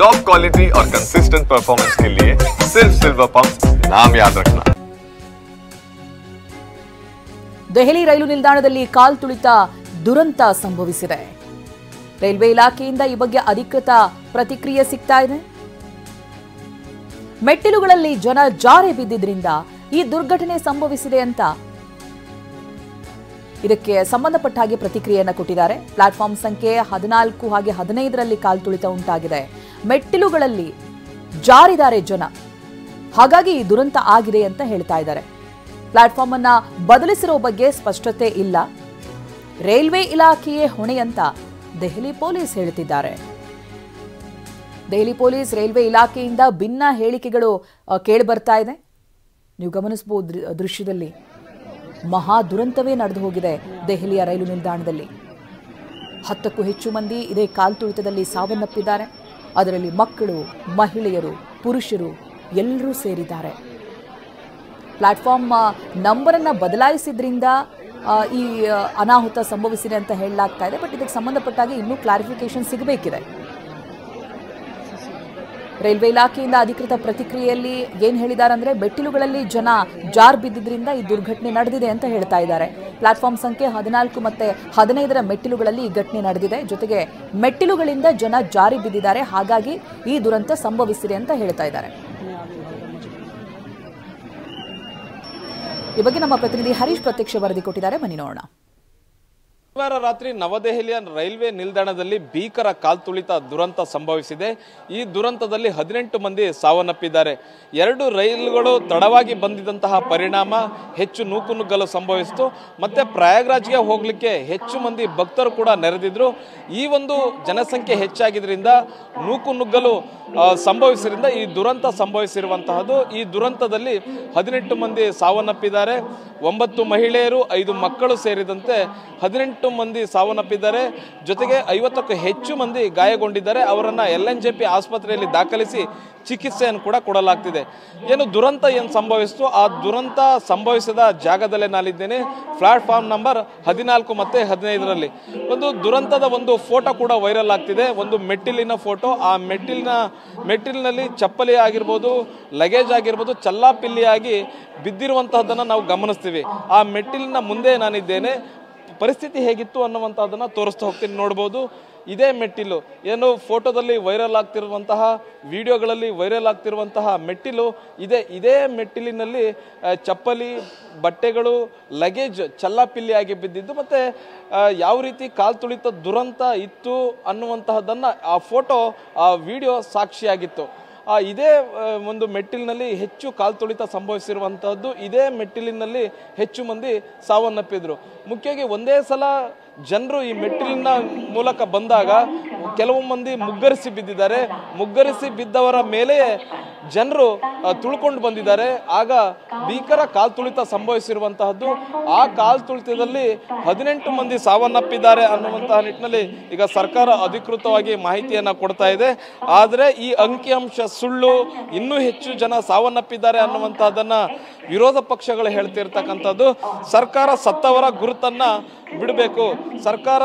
Top quality और consistent performance के लिए सिर्फ सिल्वर पंप नाम याद रखना। ದೆಹಲಿ ರೈಲು ನಿಲ್ದಾಣದಲ್ಲಿ ಕಾಲ್ ತುಳಿತ ದುರಂತ ಸಂಭವಿಸಿದೆ. ರೈಲ್ವೆ ಇಲಾಖೆಯಿಂದ ಈ ಬಗ್ಗೆ ಅಧಿಕೃತ ಪ್ರತಿಕ್ರಿಯೆ ಸಿಗ್ತಾ ಇದೆ. ಮೆಟ್ಟಿಲುಗಳಲ್ಲಿ ಜನ ಜಾರಿ ಬಿದ್ದಿದ್ರಿಂದ ಈ ದುರ್ಘಟನೆ ಸಂಭವಿಸಿದೆ ಅಂತ ಇದಕ್ಕೆ ಸಂಬಂಧಪಟ್ಟ ಹಾಗೆ ಪ್ರತಿಕ್ರಿಯೆಯನ್ನು ಕೊಟ್ಟಿದ್ದಾರೆ. ಪ್ಲಾಟ್ಫಾರ್ಮ್ ಸಂಖ್ಯೆ 14 ಹಾಗೆ 15ರಲ್ಲಿ ಕಾಲ್ ತುಳಿತ ಉಂಟಾಗಿದೆ. ಮೆಟ್ಟಿಲುಗಳಲ್ಲಿ ಜಾರಿದ್ದಾರೆ ಜನ, ಹಾಗಾಗಿ ಈ ದುರಂತ ಆಗಿದೆ ಅಂತ ಹೇಳ್ತಾ ಇದ್ದಾರೆ. ಪ್ಲಾಟ್ಫಾರ್ಮ್ ಅನ್ನ ಬದಲಿಸಿರೋ ಬಗ್ಗೆ ಸ್ಪಷ್ಟತೆ ಇಲ್ಲ. ರೈಲ್ವೆ ಇಲಾಖೆಯೇ ಹೊಣೆ ಅಂತ ದೆಹಲಿ ಪೊಲೀಸ್ ಹೇಳುತ್ತಿದ್ದಾರೆ. ದೆಹಲಿ ಪೊಲೀಸ್ ರೈಲ್ವೆ ಇಲಾಖೆಯಿಂದ ಭಿನ್ನ ಹೇಳಿಕೆಗಳು ಕೇಳಿ ಬರ್ತಾ ಇದೆ. ನೀವು ಗಮನಿಸಬಹುದು ದೃಶ್ಯದಲ್ಲಿ ಮಹಾ ದುರಂತವೇ ನಡೆದು ಹೋಗಿದೆ. ದೆಹಲಿಯ ರೈಲು ನಿಲ್ದಾಣದಲ್ಲಿ 10ಕ್ಕೂ ಹೆಚ್ಚು ಮಂದಿ ಇದೇ ಕಾಲ್ ತುಳಿತದಲ್ಲಿ ಸಾವನ್ನಪ್ಪಿದ್ದಾರೆ. ಅದರಲ್ಲಿ ಮಕ್ಕಳು, ಮಹಿಳೆಯರು, ಪುರುಷರು ಎಲ್ಲರೂ ಸೇರಿದ್ದಾರೆ. ಪ್ಲಾಟ್ಫಾರ್ಮ್ ನಂಬರ್ ಅನ್ನ ಬದಲಾಯಿಸಿದ್ರಿಂದ ಈ ಅನಾಹುತ ಸಂಭವಿಸಿದೆ ಅಂತ ಹೇಳಲಾಗ್ತಾ ಇದೆ. ಬಟ್ ಇದಕ್ಕೆ ಸಂಬಂಧಪಟ್ಟಾಗ ಇನ್ನೂ ಕ್ಲಾರಿಫಿಕೇಶನ್ ಸಿಗಬೇಕಿದೆ. ರೈಲ್ವೆ ಇಲಾಖೆಯಿಂದ ಅಧಿಕೃತ ಪ್ರತಿಕ್ರಿಯೆಯಲ್ಲಿ ಏನ್ ಹೇಳಿದ್ದಾರೆ ಅಂದ್ರೆ, ಮೆಟ್ಟಿಲುಗಳಲ್ಲಿ ಜನ ಜಾರ್ ಬಿದ್ದಿದ್ರಿಂದ ಈ ದುರ್ಘಟನೆ ನಡೆದಿದೆ ಅಂತ ಹೇಳ್ತಾ ಇದ್ದಾರೆ. ಪ್ಲಾಟ್ಫಾರ್ಮ್ ಸಂಖ್ಯೆ 14 ಮತ್ತೆ 15ರ ಮೆಟ್ಟಿಲುಗಳಲ್ಲಿ ಈ ಘಟನೆ ನಡೆದಿದೆ. ಜೊತೆಗೆ ಮೆಟ್ಟಿಲುಗಳಿಂದ ಜನ ಜಾರಿ ಬಿದ್ದಿದ್ದಾರೆ, ಹಾಗಾಗಿ ಈ ದುರಂತ ಸಂಭವಿಸಿದೆ ಅಂತ ಹೇಳ್ತಾ ಇದ್ದಾರೆ. ಈ ಬಗ್ಗೆ ನಮ್ಮ ಪ್ರತಿನಿಧಿ ಹರೀಶ್ ಪ್ರತ್ಯಕ್ಷ ವರದಿ ಕೊಟ್ಟಿದ್ದಾರೆ, ಬನ್ನಿ ನೋಡೋಣ. ಶನಿವಾರ ರಾತ್ರಿ ನವದೆಹಲಿಯ ರೈಲ್ವೆ ನಿಲ್ದಾಣದಲ್ಲಿ ಭೀಕರ ಕಾಲ್ತುಳಿತ ದುರಂತ ಸಂಭವಿಸಿದೆ. ಈ ದುರಂತದಲ್ಲಿ 18 ಮಂದಿ ಸಾವನ್ನಪ್ಪಿದ್ದಾರೆ. 2 ರೈಲುಗಳು ತಡವಾಗಿ ಬಂದಿದ್ದಂತಹ ಪರಿಣಾಮ ಹೆಚ್ಚು ನೂಕುನುಗ್ಗಲು ಸಂಭವಿಸಿತು. ಮತ್ತೆ ಪ್ರಯಾಗ್ರಾಜ್ಗೆ ಹೋಗಲಿಕ್ಕೆ ಹೆಚ್ಚು ಮಂದಿ ಭಕ್ತರು ಕೂಡ ನೆರೆದಿದ್ರು. ಈ ಒಂದು ಜನಸಂಖ್ಯೆ ಹೆಚ್ಚಾಗಿದ್ರಿಂದ ನೂಕುನುಗ್ಗಲು ಸಂಭವಿಸಿದ್ರಿಂದ ಈ ದುರಂತ ಸಂಭವಿಸಿರುವಂತಹದ್ದು. ಈ ದುರಂತದಲ್ಲಿ 18 ಮಂದಿ ಸಾವನ್ನಪ್ಪಿದ್ದಾರೆ. 9 ಮಹಿಳೆಯರು, 5 ಮಕ್ಕಳು ಸೇರಿದಂತೆ 18 ಮಂದಿ ಸಾವನ್ನಪ್ಪಿದ್ದಾರೆ. ಜೊತೆಗೆ 50ಕ್ಕೂ ಹೆಚ್ಚು ಮಂದಿ ಗಾಯಗೊಂಡಿದ್ದಾರೆ. ಅವರನ್ನ LNJP ಆಸ್ಪತ್ರೆಯಲ್ಲಿ ದಾಖಲಿಸಿ ಚಿಕಿತ್ಸೆಯನ್ನು ಕೂಡ ಕೊಡಲಾಗ್ತಿದೆ. ದುರಂತ ಸಂಭವಿಸಿತು, ಆ ದುರಂತ ಸಂಭವಿಸಿದ ಜಾಗದಲ್ಲೇ ನಾನಿದ್ದೇನೆ. ಪ್ಲಾಟ್ಫಾರ್ಮ್ ನಂಬರ್ 14 ಮತ್ತೆ 15ರಲ್ಲಿ ಒಂದು ದುರಂತದ ಒಂದು ಫೋಟೋ ಕೂಡ ವೈರಲ್ ಆಗ್ತಿದೆ. ಒಂದು ಮೆಟ್ಟಿಲಿನ ಫೋಟೋ. ಆ ಮೆಟ್ಟಿಲಿನಲ್ಲಿ ಚಪ್ಪಲಿ ಆಗಿರ್ಬೋದು, ಲಗೇಜ್ ಆಗಿರ್ಬೋದು, ಚಲ್ಲಾಪಿಲ್ಲಿಯಾಗಿ ಬಿದ್ದಿರುವಂತಹದ್ದನ್ನು ನಾವು ಗಮನಿಸ್ತೀವಿ. ಆ ಮೆಟ್ಟಿಲಿನ ಮುಂದೆ ನಾನಿದ್ದೇನೆ. ಪರಿಸ್ಥಿತಿ ಹೇಗಿತ್ತು ಅನ್ನುವಂಥದ್ದನ್ನು ತೋರಿಸ್ತಾ ಹೋಗ್ತೀನಿ. ನೋಡ್ಬೋದು, ಇದೇ ಮೆಟ್ಟಿಲು ಫೋಟೋದಲ್ಲಿ ವೈರಲ್ ಆಗ್ತಿರುವಂತಹ, ವಿಡಿಯೋಗಳಲ್ಲಿ ವೈರಲ್ ಆಗ್ತಿರುವಂತಹ ಮೆಟ್ಟಿಲು ಇದೇ ಮೆಟ್ಟಿಲಿನಲ್ಲಿ ಚಪ್ಪಲಿ, ಬಟ್ಟೆಗಳು, ಲಗೇಜ್ ಚಲ್ಲಾಪಿಲ್ಲಿಯಾಗಿ ಬಿದ್ದಿದ್ದು ಮತ್ತೆ ಯಾವ ರೀತಿ ಕಾಲ್ತುಳಿತ ದುರಂತ ಇತ್ತು ಅನ್ನುವಂತಹದ್ದನ್ನು ಆ ಫೋಟೋ, ಆ ವಿಡಿಯೋ ಸಾಕ್ಷಿಯಾಗಿತ್ತು. ಇದೇ ಒಂದು ಮೆಟ್ಟಿಲಿನಲ್ಲಿ ಹೆಚ್ಚು ಕಾಲ್ತುಳಿತ ಸಂಭವಿಸಿರುವಂತಹದ್ದು. ಇದೇ ಮೆಟ್ಟಿಲಿನಲ್ಲಿ ಹೆಚ್ಚು ಮಂದಿ ಸಾವನ್ನಪ್ಪಿದ್ರು. ಮುಖ್ಯವಾಗಿ ಒಂದೇ ಸಲ ಜನರು ಈ ಮೆಟ್ಟಿಲಿನ ಮೂಲಕ ಬಂದಾಗ ಕೆಲವು ಮಂದಿ ಮುಗ್ಗರಿಸಿ ಬಿದ್ದಿದ್ದಾರೆ. ಮುಗ್ಗರಿಸಿ ಬಿದ್ದವರ ಮೇಲೆ ಜನರು ತುಳ್ಕೊಂಡು ಬಂದಿದ್ದಾರೆ. ಆಗ ಭೀಕರ ಕಾಲ್ತುಳಿತ ಸಂಭವಿಸಿರುವಂತಹದ್ದು. ಆ ಕಾಲ್ತುಳಿತದಲ್ಲಿ 18 ಮಂದಿ ಸಾವನ್ನಪ್ಪಿದ್ದಾರೆ ಅನ್ನುವಂತಹ ನಿಟ್ಟಿನಲ್ಲಿ ಈಗ ಸರ್ಕಾರ ಅಧಿಕೃತವಾಗಿ ಮಾಹಿತಿಯನ್ನ ಕೊಡ್ತಾ ಇದೆ. ಆದರೆ ಈ ಅಂಕಿಅಂಶ ಸುಳ್ಳು, ಇನ್ನೂ ಹೆಚ್ಚು ಜನ ಸಾವನ್ನಪ್ಪಿದ್ದಾರೆ ಅನ್ನುವಂತಹದನ್ನ ವಿರೋಧ ಪಕ್ಷಗಳು ಹೇಳ್ತಿರ್ತಕ್ಕಂಥದ್ದು. ಸರ್ಕಾರ ಸತ್ತವರ ಗುರುತನ್ನ ಬಿಡಬೇಕು, ಸರ್ಕಾರ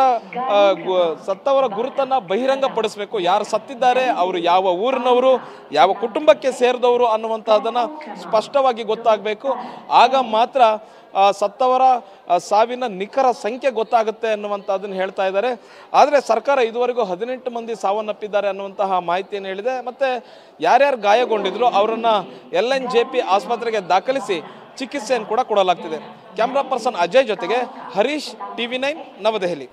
ಸತ್ತವರ ಗುರುತನ್ನ ಬಹಿರಂಗ ಪಡಿಸಬೇಕು. ಯಾರು ಸತ್ತಿದ್ದಾರೆ, ಅವರು ಯಾವ ಊರಿನವರು, ಯಾವ ಕುಟುಂಬಕ್ಕೆ ಸೇರಿದವರು ಅನ್ನುವಂತಹದನ್ನ ಸ್ಪಷ್ಟವಾಗಿ ಗೊತ್ತಾಗಬೇಕು. ಆಗ ಮಾತ್ರ ಸತ್ತವರ ಸಾವಿನ ನಿಖರ ಸಂಖ್ಯೆ ಗೊತ್ತಾಗುತ್ತೆ ಅನ್ನುವಂಥದ್ದನ್ನು ಹೇಳ್ತಾ ಇದ್ದಾರೆ. ಆದರೆ ಸರ್ಕಾರ ಇದುವರೆಗೂ 18 ಮಂದಿ ಸಾವನ್ನಪ್ಪಿದ್ದಾರೆ ಅನ್ನುವಂತಹ ಮಾಹಿತಿಯನ್ನು ಹೇಳಿದೆ. ಮತ್ತೆ ಯಾರ್ಯಾರು ಗಾಯಗೊಂಡಿದ್ರು ಅವರನ್ನ LNJP ಆಸ್ಪತ್ರೆಗೆ ದಾಖಲಿಸಿ ಚಿಕಿತ್ಸೆಯನ್ನು ಕೂಡ ಕೊಡಲಾಗ್ತಿದೆ. ಕ್ಯಾಮ್ರಾ ಪರ್ಸನ್ ಅಜಯ್ ಜೊತೆಗೆ ಹರೀಶ್, TV9 ನವದೆಹಲಿ.